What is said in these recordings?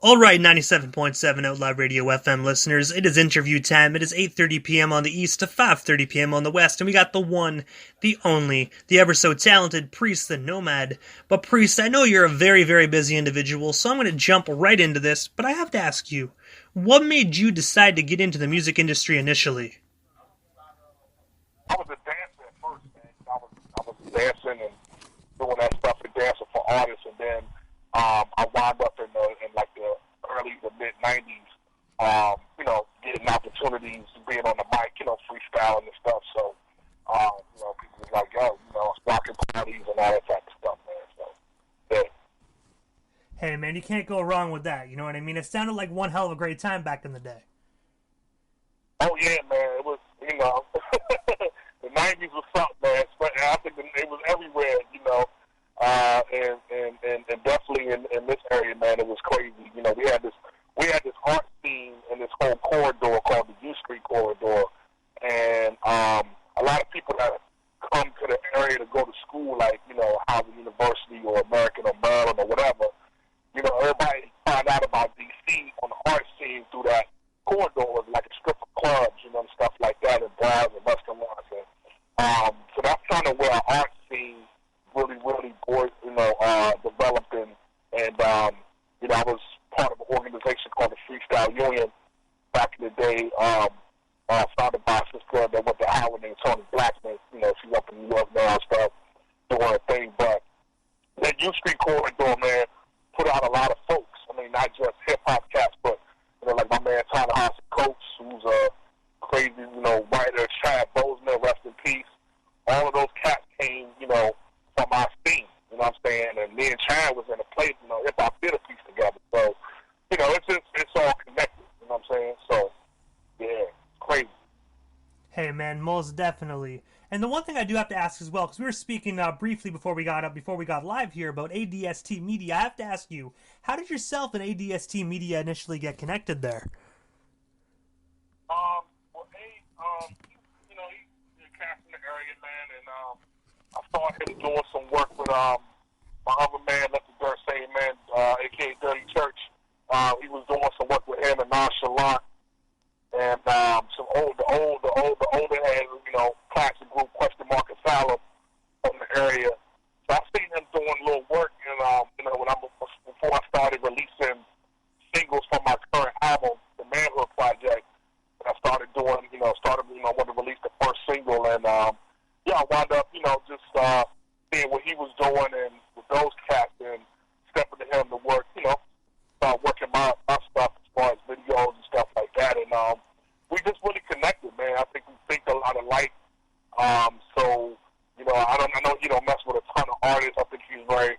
Alright, 97.7 Outlaw Radio FM listeners, it is interview time. It is 8:30 p.m. on the east to 5:30 p.m. on the west, and we got the one, the only, the ever so talented Priest, the Nomad. But Priest, I know you're a very, very busy individual, so I'm going to jump right into this, but I have to ask you, what made you decide to get into the music industry initially? I was a dancer at first, man. I was dancing and doing that stuff and dancing for artists, and then I wound up in like the early to mid '90s, getting opportunities, being on the mic, freestyling and stuff. So, people was like, yo, rocking parties and all that type of stuff, man. So, yeah. Hey man, you can't go wrong with that, you know what I mean? It sounded like one hell of a great time back in the day. Oh yeah, man. It was, the '90s was something, man. I think it was everywhere, and definitely in this area, man, it was crazy. We had this art scene in this whole corridor called the U Street corridor, and a lot of people that come to the area to go to school, like Howard University or American or Maryland or whatever, everybody find out about DC on the art scene through that corridor, like a strip of clubs, and stuff like that, and bars and restaurants, and so that's kind of where our art scene really developed and I was part of an organization called the Freestyle Union back in the day, founded by a sister that went to Howard named Tony Blackman. She's up in New York now and stuff, doing her thing. But that U Street corridor, man, put out a lot of folks. I mean, not just hip hop cats, but like my man Tyler House Coates, who's a crazy, writer, Chad Bozeman, rest in peace. All of those cats came, from our scene. You know what I'm saying? And me and Chad was in a place, hip hop theater piece together. So, it's all connected. You know what I'm saying? So, yeah, it's crazy. Hey man, most definitely. And the one thing I do have to ask as well, because we were speaking briefly before we got live here about ADST Media, I have to ask you, how did yourself and ADST Media initially get connected there? He's a cast in the area, man, and I started him doing some work with my other man, Let the Dirt Say Man, aka Dirty Church. He was doing some work with him and Nonchalant, and some older heads, classic group Question Mark Asylum from the area. So I seen him doing a little work, and before I started releasing singles from my current album, the Manhood Project. I started doing, I wanted to release the first single, and I wound up, just seeing what he was doing and with those cats and stepping to him to work, start working my stuff as far as videos and stuff like that, and we just really connected, man. I think we think a lot alike. So, I know he don't mess with a ton of artists. I think he's very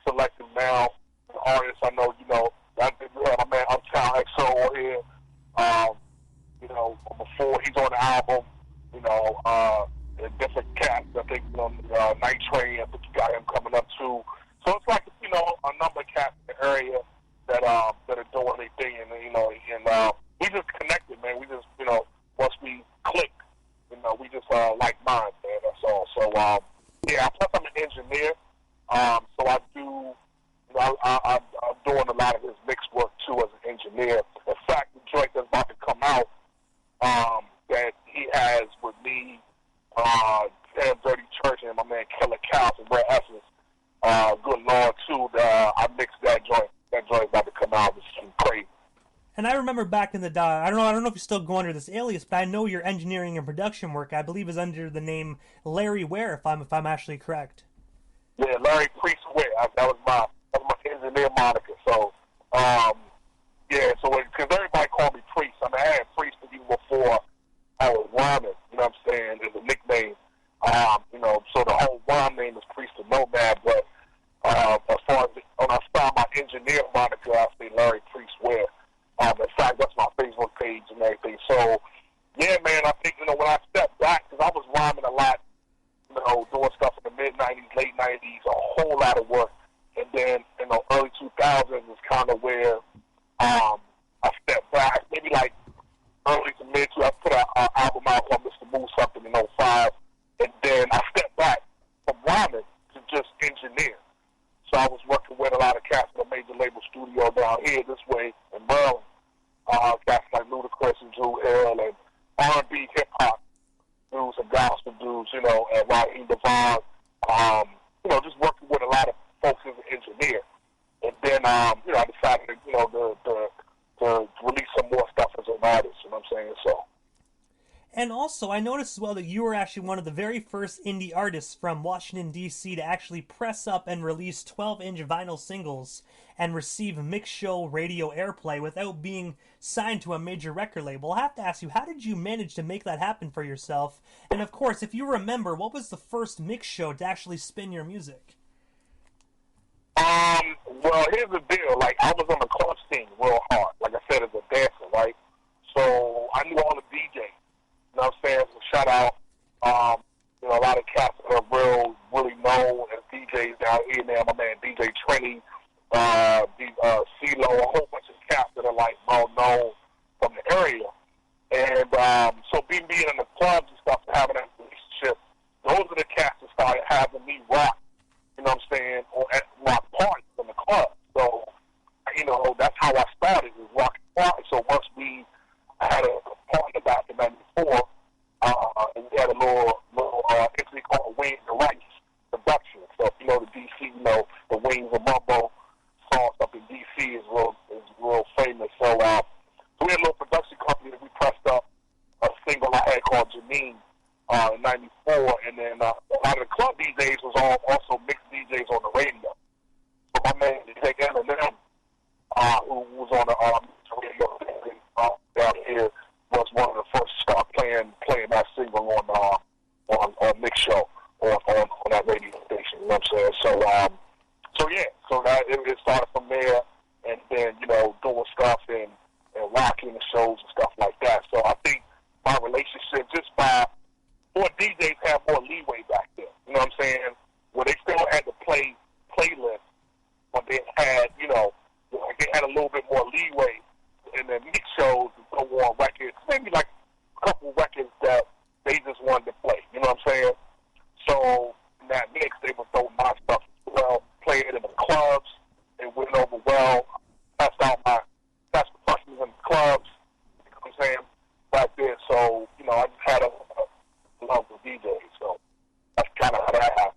selective now. The artists, I know, I think we have my man Uptown XO here. Before he's on the album, different cats. I think, Night Train, I think you got him coming up too. So it's like, a number of cats in the area that are doing their thing, and we just connected, man. We just, once we click, we just like minds, man. That's all. So, plus I'm an engineer, so I do, I'm doing a lot of his mix work too as an engineer. In fact, the joint that's about to come out, that he has with me, Sam Dirty Church and my man Killer Cow from Rare Essence, Good Lord too. I mixed that joint. That joint's about to come out. It's crazy. And I remember back in the day, I don't know if you still go under this alias, but I know your engineering and production work, I believe, is under the name Larry Ware, if I'm actually correct. Yeah, Larry Priest Ware. That was my engineer moniker. So, because everybody called me Priest. I mean, I had Priest even before I was rhyming. You know what I'm saying? As a nickname. So the whole rhyme name is Priest the Nomad. But as far as when I start my engineer moniker, I say Larry Priest Ware. In fact, that's my Facebook page and everything. So, yeah, man, I think, when I stepped back, because I was rhyming a lot, doing stuff in the mid-'90s, late '90s, a whole lot of work. And then, early 2000s is kind of where I stepped back, maybe like early to mid, I put an album out called Mr. Move Something in '05. And then I stepped back from rhyming to just engineer. So I was working with a lot of cats in a major label studio down here this way in Maryland. Guys like Ludacris and Drew Hill and R&B hip hop dudes and gospel dudes, you know, and Raheem Devon. You know, just working with a lot of folks as an engineer. And then, you know, I decided, you know, to release some more stuff as an artist, you know what I'm saying? So. And also, I noticed as well that you were actually one of the very first indie artists from Washington, D.C. to actually press up and release 12-inch vinyl singles and receive mix show radio airplay without being signed to a major record label. I have to ask you, how did you manage to make that happen for yourself? And of course, if you remember, what was the first mix show to actually spin your music? Well, here's the deal. Like, I was on the club scene real hard, like I said, as a dancer, right? So I knew all the DJs. You know what I'm saying? So shout out, you know, a lot of cats that are really known as DJs down here now. My man DJ Trini, CeeLo, a whole bunch of cats that are like well known from the area. And so being in the clubs and stuff, and having that relationship, those are the cats that started having me rock. You know what I'm saying? Or at rock parties in the club. So, you know, that's how I started, was rocking parties. So once I had a partner back in '94, and we had a little entity called Wings and Rice Production. So if you know the DC, you know the Wings and Mumbo sauce up in DC is real famous. So we had a little production company that we pressed up a single I had called Janine in '94, and then a lot of the club DJs was also mixed DJs on the radio. So my man DJ Eminem, who was on the radio down here, was one of the first to start playing that single on mix show on that radio station. You know what I'm saying? So that it started from there, and then you know doing stuff and rocking the shows and stuff like that. So I think my relationship just by more DJs had more leeway back then. You know what I'm saying? Where they still had to play playlists, but they had like they had a little bit more leeway in the mix shows to go on records, maybe like a couple records that they just wanted to play. You know what I'm saying? So in that mix, they would throw my stuff as well, play it in the clubs. It went over well. Passed out my best percussions in the clubs. You know what I'm saying? Back then, so you know, I just had a love for DJs. So that's kind of how that happened.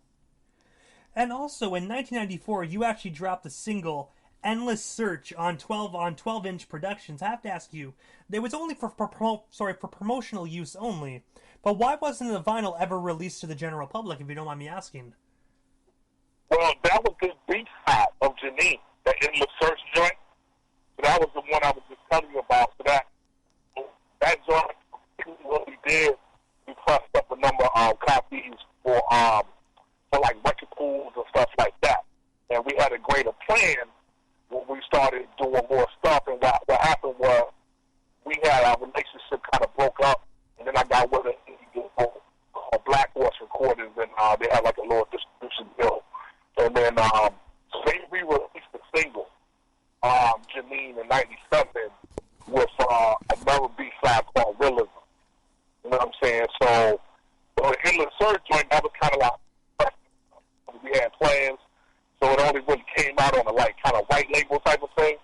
And also, in 1994, you actually dropped the single Endless Search on 12-inch Productions. I have to ask you, it was only for promotional use only, but why wasn't the vinyl ever released to the general public, if you don't mind me asking? Well, that was the B-side of Janine, the Endless Search joint. So that was the one I was just telling you about. So that joint, what we did, we pressed up a number of copies for like record pools and stuff like that. And we had a greater plan when we started doing more stuff. And what happened was we had our relationship kind of broke up, and then I got with an indie group called Black Horse Recordings, and they had like a little distribution deal. And then so they re-released the single, Janine in '97, with another B-side called Realism. You know what I'm saying? So the Endless Search joint, that was kind of like we had plans, so it only really came out on a like kind of white label type of thing.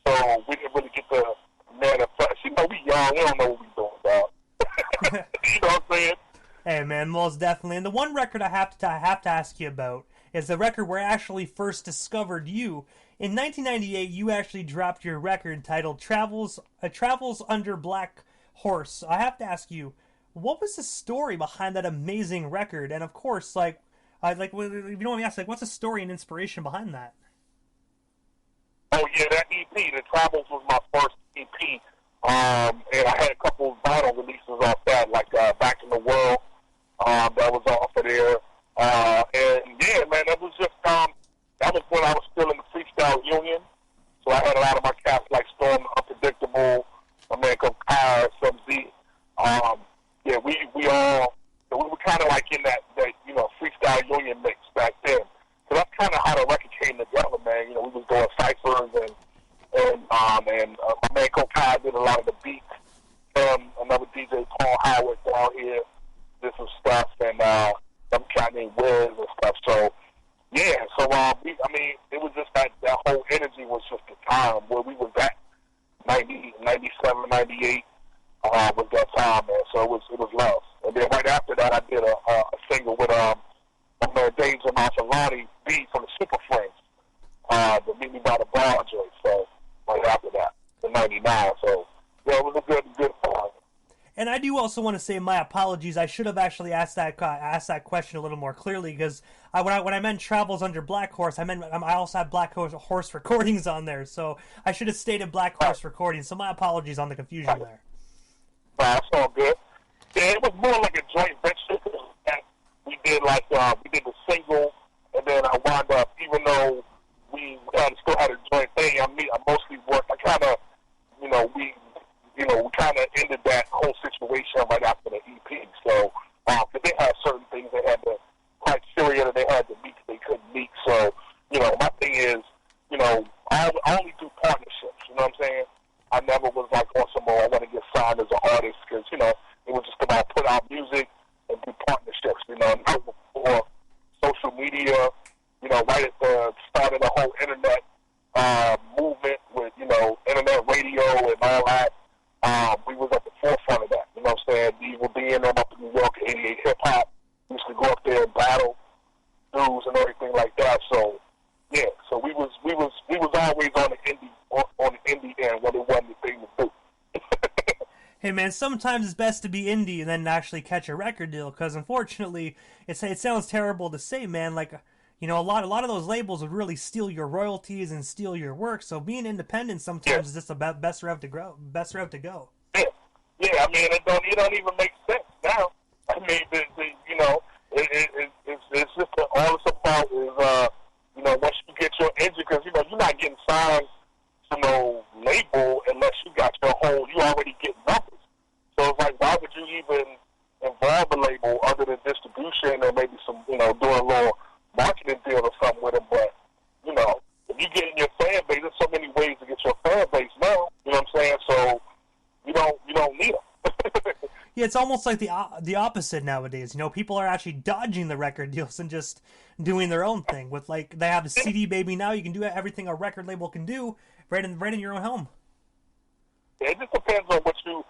So we didn't really get to manifest. You know, we young, we don't know what we doing, dog. You know what I'm saying? Hey man, most definitely. And the one record I have to ask you about is the record where I actually first discovered you. In 1998, you actually dropped your record titled Travels Under Black Horse. I have to ask you, what was the story behind that amazing record? And of course, if you don't want me to ask, what's the story and inspiration behind that? Oh yeah, that EP, The Travels, was my first EP, and I had a couple of vinyl releases off that, like Back in the World, that was off of there, and yeah, man, that was just that was when I was still in the Freestyle Union, so I had a lot of my cats like Storm Unpredictable, my man called Kyra, Sub Z, yeah, we were kind of like in that Freestyle Union mix back then. So that's kind of how the record came together, man. You know, we was doing ciphers and my man Kokai did a lot of the beats. Another DJ, Paul Howard, down here did some stuff, and some guy named Wiz and stuff. So Yeah, so it was just that whole energy was just the time where we was at 90, 97, 98 was that time, man. So it was love. And then right after that, I did a single with my man Danger Marcelani B from the Super Friends, the Meet Me by the Bar joint. So right after that, the 99. So yeah, it was a good time. And I do also want to say my apologies. I should have actually asked that question a little more clearly, because when I meant Travels Under Black Horse, I also have Black Horse Recordings on there. So I should have stated Black Horse Recordings. So my apologies on the confusion there. That's all good. Yeah, it was more like a joint venture. We did the single, and then I wound up, even though we still had a joint thing. I mostly worked. We kind of ended that whole situation right after the EP. So, because they had certain things they had the criteria that they had to meet that they couldn't meet. So, my thing is, I only do partnerships. You know what I'm saying? I never was like on some more, I want to get signed as an artist, because, it was just about put out music and do partnerships, not before social media, right at the start of the whole internet movement with, internet radio and all that. We was at the forefront of that, you know what I'm saying? We were being up in New York, 88 Hip Hop. We used to go up there and battle dudes and everything like that. So, yeah, so we was always on the indie end when it wasn't the thing to do. Hey man, sometimes it's best to be indie and then actually catch a record deal, because unfortunately, it sounds terrible to say, man. Like, a lot of those labels would really steal your royalties and steal your work. So being independent sometimes is just the best route to go. Yeah, it don't even make sense now. I mean, it's just all it's about is once you get your engine, because you're not getting signed to no label unless you got you already get numbers. So it's like, why would you even involve a label other than distribution and maybe some, doing a little marketing deal or something with them? But, if you get in your fan base, there's so many ways to get your fan base now. You know what I'm saying? So you don't need them. Yeah, it's almost like the opposite nowadays. People are actually dodging the record deals and just doing their own thing. With they have a CD baby now, you can do everything a record label can do right in your own home. Yeah, it just depends on what your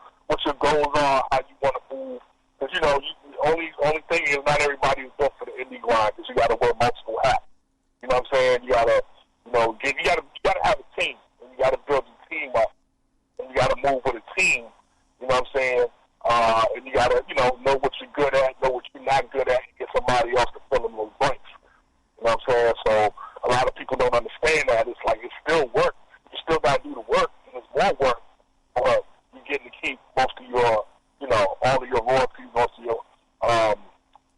goals are, how you want to move. Because only thing is not everybody is built for the indie grind. Because you got to wear multiple hats. You know what I'm saying? You gotta have a team, and you gotta build your team up, and you gotta move with a team. You know what I'm saying? And you gotta, know what you're good at, know what you're not good at, and get somebody else to fill in those blanks. You know what I'm saying? So a lot of people don't understand that. It's like it's still work. You still gotta do the work, and it's more work, but you're getting to keep most of your, all of your royalties, most of your, all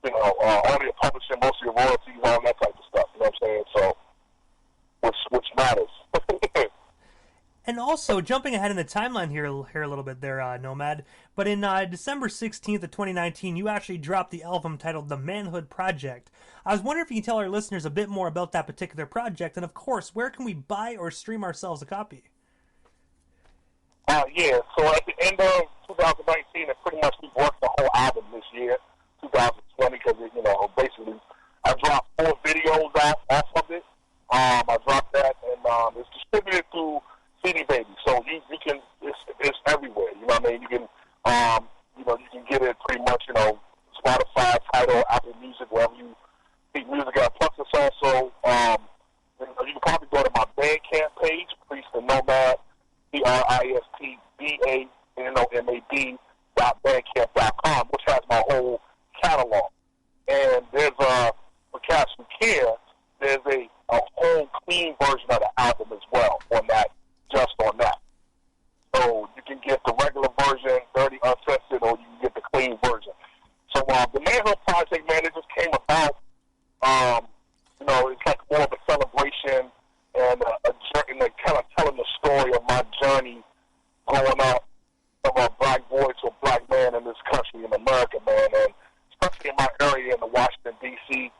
of your publishing, most of your royalties, all that type of stuff. You know what I'm saying? So, which matters. And also, jumping ahead in the timeline here a little bit there, Nomad, but in December 16th of 2019, you actually dropped the album titled The Manhood Project. I was wondering if you can tell our listeners a bit more about that particular project, and of course, where can we buy or stream ourselves a copy? Yeah, so at the end of 2019, and pretty much we worked the whole album this year, 2020, because, basically, I dropped 4 videos off of it. I dropped that, and it's distributed through CD Baby, so you can it's everywhere. You know what I mean? You can you can get it pretty much Spotify, Tidal, Apple Music, wherever you think music at. Plus, it's also you can probably go to my Bandcamp page, Priest the Nomad, PRISTTHENOMAD.bandcamp.com, which has my whole catalog. And there's for cats who care, there's a whole clean version of the album as well on that. Just on that. So you can get the regular version, dirty, uncensored, or you can get the clean version. So the Manhood Project, man, it just came about, it's like more of a celebration and a journey, like kind of telling the story of my journey growing up from a black boy to a black man in this country, in America, man, and especially in my area in the Washington, D.C.,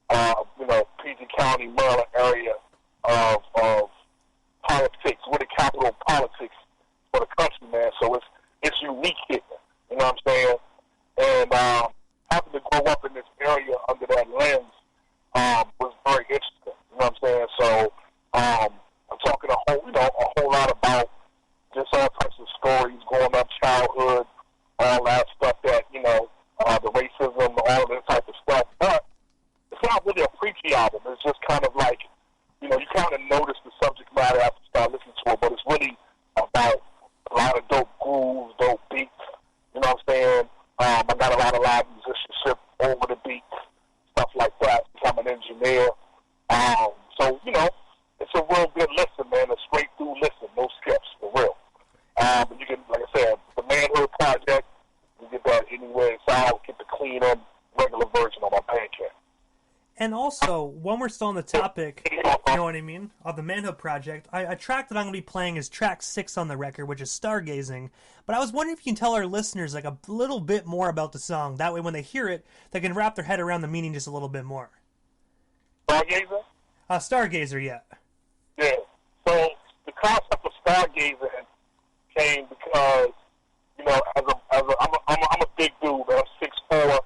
PG County, Maryland area of politics. We're the capital of politics for the country, man. So it's unique here. You know what I'm saying? And having to grow up in this area under that lens was very we're still on the topic, you know what I mean, of the Manhood Project, a track that I'm going to be playing is track 6 on the record, which is Stargazing. But I was wondering if you can tell our listeners like a little bit more about the song. That way when they hear it, they can wrap their head around the meaning just a little bit more. Stargazer? Stargazer, yeah. Yeah. So the concept of stargazing came because, you know, I'm a big dude, man. I'm 6'4",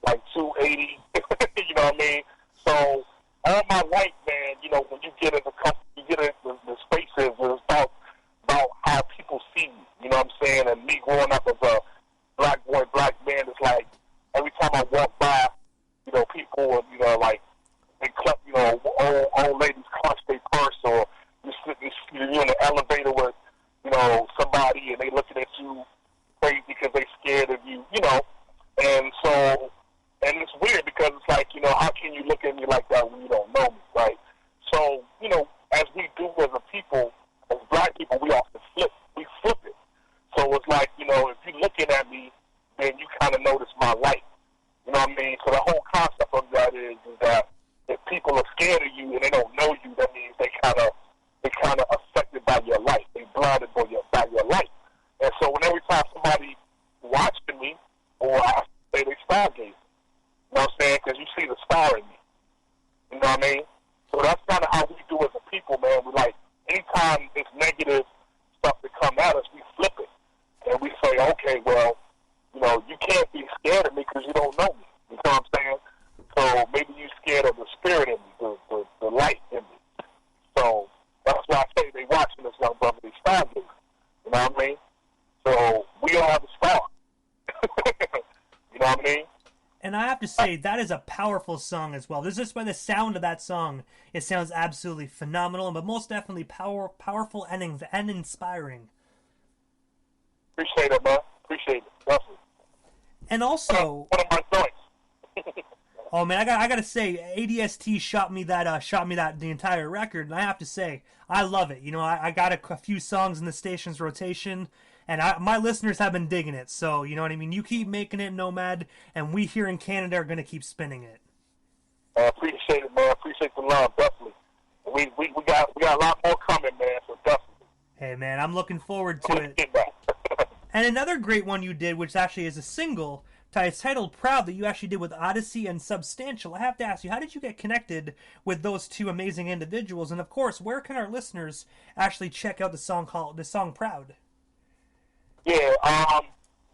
like 280. You know what I mean? So all my life, man, you know, when you get in the spaces, it's about how people see you. You know what I'm saying? And me growing up as a black boy, black man, it's like every time I walk by, you know, people, you know, like they clutch, you know, old ladies clutch their purse, or you're in the elevator with, you know, somebody and they looking at you crazy because they scared of you, you know. And so, and it's weird because it's like, you know, how can you look at me like that when you don't know me, right? So, you know, as we do as a people, as black people, we often flip it. So it's like, you know, if you're looking at me, then you kind of notice my light. You know what I mean? So the whole concept of that is that if people are scared of you and they don't know you, that means they kind of affected by your light. They blinded by your light. And so when every time somebody watching me, or I say they stargazing, you know what I'm saying? Because you see the star in me. You know what I mean? So that's kind of how we do as a people, man. We like, anytime it's negative stuff that come at us, we flip it. And we say, okay, well, you know, you can't be scared of me because you don't know me. You know what I'm saying? So maybe you're scared of the spirit in me, the light in me. So that's why I say they watching this young brother, they stargazing. You know what I mean? So we all have a star. You know what I mean? And I have to say, that is a powerful song as well. This is just by the sound of that song, it sounds absolutely phenomenal, but most definitely powerful and inspiring. Appreciate it, man. Appreciate it. Definitely. And also, one of my joints. oh man, I gotta say, ADST shot me that the entire record, and I have to say, I love it. You know, I got a few songs in the station's rotation, and my listeners have been digging it. So you know what I mean. You keep making it, Nomad, and we here in Canada are gonna keep spinning it. I appreciate it, man. I appreciate the love, definitely. We got a lot more coming, man. So definitely. Hey man, I'm looking forward to it. And another great one you did, which actually is a single, it's titled Proud, that you actually did with Odyssey and Substantial. I have to ask you, how did you get connected with those two amazing individuals? And of course, where can our listeners actually check out the song Proud? Yeah,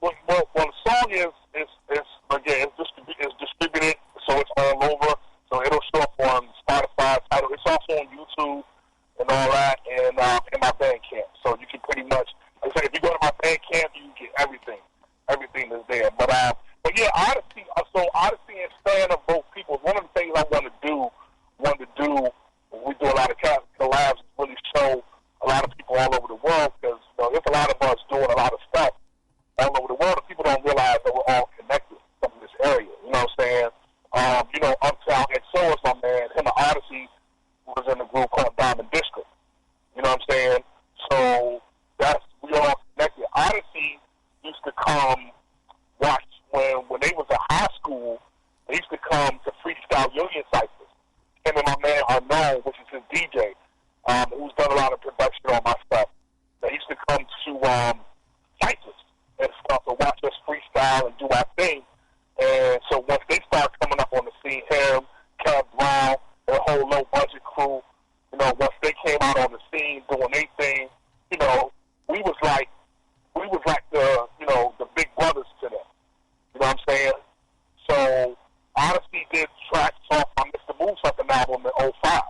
well, the song is again, it's distributed, so it's all over. So it'll show up on Spotify, Tidal. It's also on YouTube and all that, and in my Bandcamp. So you can pretty much, like I said, if you go to my Bandcamp, you can get everything. Everything is there. But yeah, Odyssey. So Odyssey and Stan are both people. One of the things I want to do when we do a lot of collabs, is really show a lot of people all over the world, because you know, there's a lot of us doing a lot of stuff all over the world, and people don't realize that we're all connected from this area. You know what I'm saying? You know, Uptown, and so is my man. Him and Odyssey was in a group called Diamond District. You know what I'm saying? So we all connected. Odyssey used to come watch when they was in high school. They used to come to Freestyle Union Cyphers. Him and my man Unknown, which is his DJ, who's done a lot of production on my stuff. They used to come to Cyphers and stuff to watch us freestyle and do our thing. And so once they started coming up on the scene, him, Kev Brown, their whole low budget crew, you know, once they came out on the scene doing their thing, you know, we was like the, you know, the big brothers to them. You know what I'm saying? So Odyssey did tracks off my Mr. Move Something album in '05.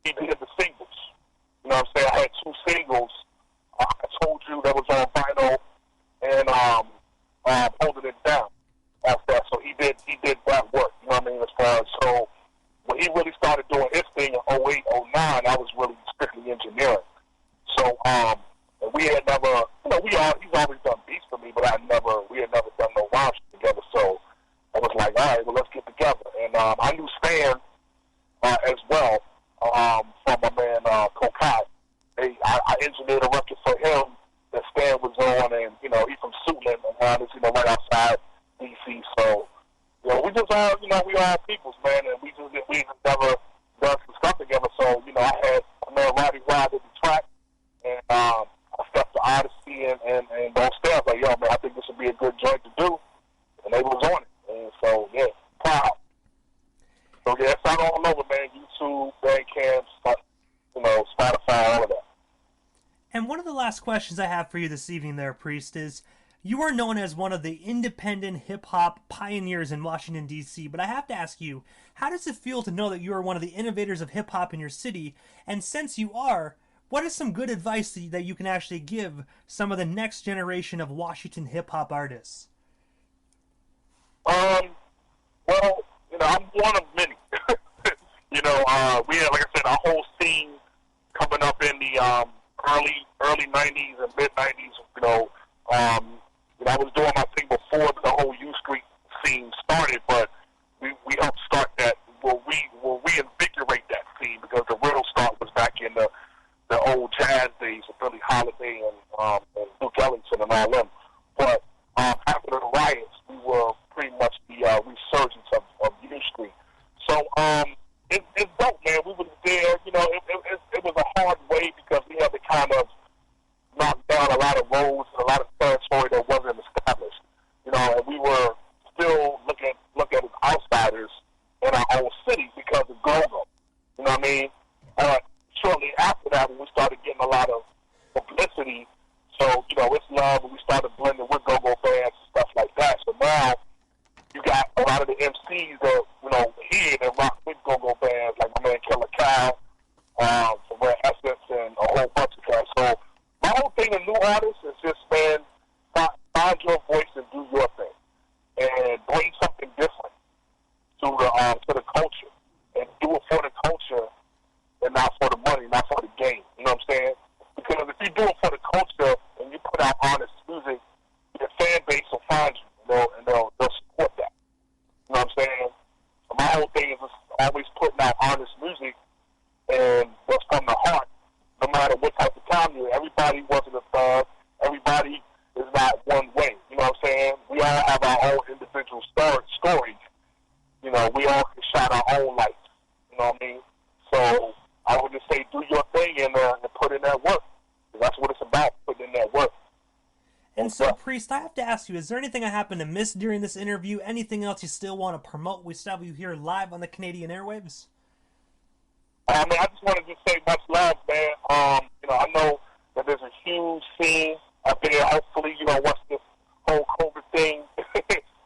He did the singles. You know what I'm saying? I had 2 singles. I Told You, that was on vinyl, and Holding It Down after that. So he did that work. You know what I mean? As far as, so when he really started doing his thing in '08, '09, I was really strictly engineering. So we had never, you know, he's always done beats for me, but we had never done no rhymes together. So I was like, all right, well, let's get together. And I knew Stan as well from my man Kokai. I engineered a record for him that Stan was on, and you know, he's from Suitland, and you know, right outside DC. So you know, we just all, you know, we all peoples, man, and we never And one of the last questions I have for you this evening there, Priest, is you are known as one of the independent hip-hop pioneers in Washington, D.C., but I have to ask you, how does it feel to know that you are one of the innovators of hip-hop in your city? And since you are, what is some good advice that you can actually give some of the next generation of Washington hip-hop artists? Well, I'm one of many. We had, like I said, our whole scene coming up in the early '90s and mid '90s. I was doing my thing before the whole U Street scene started, but we helped start that. We'll reinvigorate that scene because the real start was back in the old jazz days with Billie Holiday and Duke Ellington and all them. But after the riots, we were pretty much the resurgence of U Street. So it's dope, man. We was there. It was a hard way because we had to kind of knock down a lot of roads and a lot of territory that wasn't established. And we were still look at as outsiders in our own city because of go-go. You know what I mean? Shortly after that, when we started getting a lot of publicity, so it's love, and we started blending with go-go bands and stuff like that. So now you got a lot of the MCs that here that rock with go-go bands, like my man Killer Cow, from Red Essence, and a whole bunch of guys. So my whole thing in new artists is just, man, find your voice and do your thing, and bring something different to the culture, and do it for the culture and not for the money, not for the game. You know what I'm saying? Because if you do it for the culture and you put out honest music, your fan base will find you, and they'll support that. You know what I'm saying? So my whole thing is just always putting out honest music, and that's from the heart, no matter what type of time you're in. Everybody wasn't a thug. Everybody is not one way. You know what I'm saying? We all have our own individual stories. We all can shine our own lights. You know what I mean? So I would just say do your thing and put in that work. That's what it's about, putting in that work. And so, Priest, I have to ask you, is there anything I happened to miss during this interview? Anything else you still want to promote? We still have you here live on the Canadian airwaves. I just wanted to say much love, man. I know that there's a huge scene up there. Hopefully, once this whole COVID thing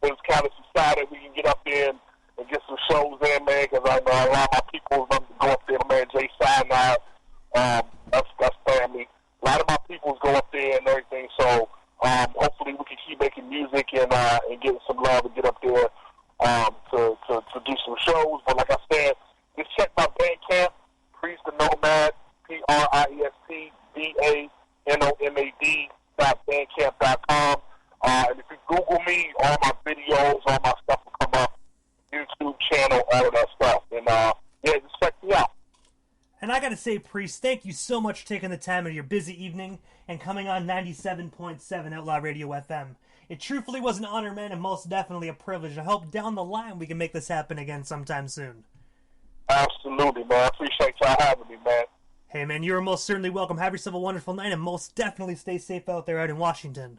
is kind of subsided, we can get up there and get some shows in, man, because I know a lot of my people love to go up there. My man Jay Sinai, that's family. A lot of my people go up there and everything, so hopefully we can keep making music and getting some love and get up there to do some shows. But like I said, just check my Bandcamp, Priest the Nomad, PRISTTheNomad.bandcamp.com. And if you Google me, all my videos, all my stuff will come up. YouTube channel, all of that stuff. And just check me out. And I gotta say, Priest, thank you so much for taking the time of your busy evening and coming on 97.7 Outlaw Radio FM. It truthfully was an honor, man, and most definitely a privilege. I hope down the line we can make this happen again sometime soon. Absolutely, man. I appreciate y'all having me, man. Hey, man, you're most certainly welcome. Have yourself a wonderful night, and most definitely stay safe out there out in Washington.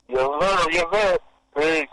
Yes, sir. Yes, sir. Peace.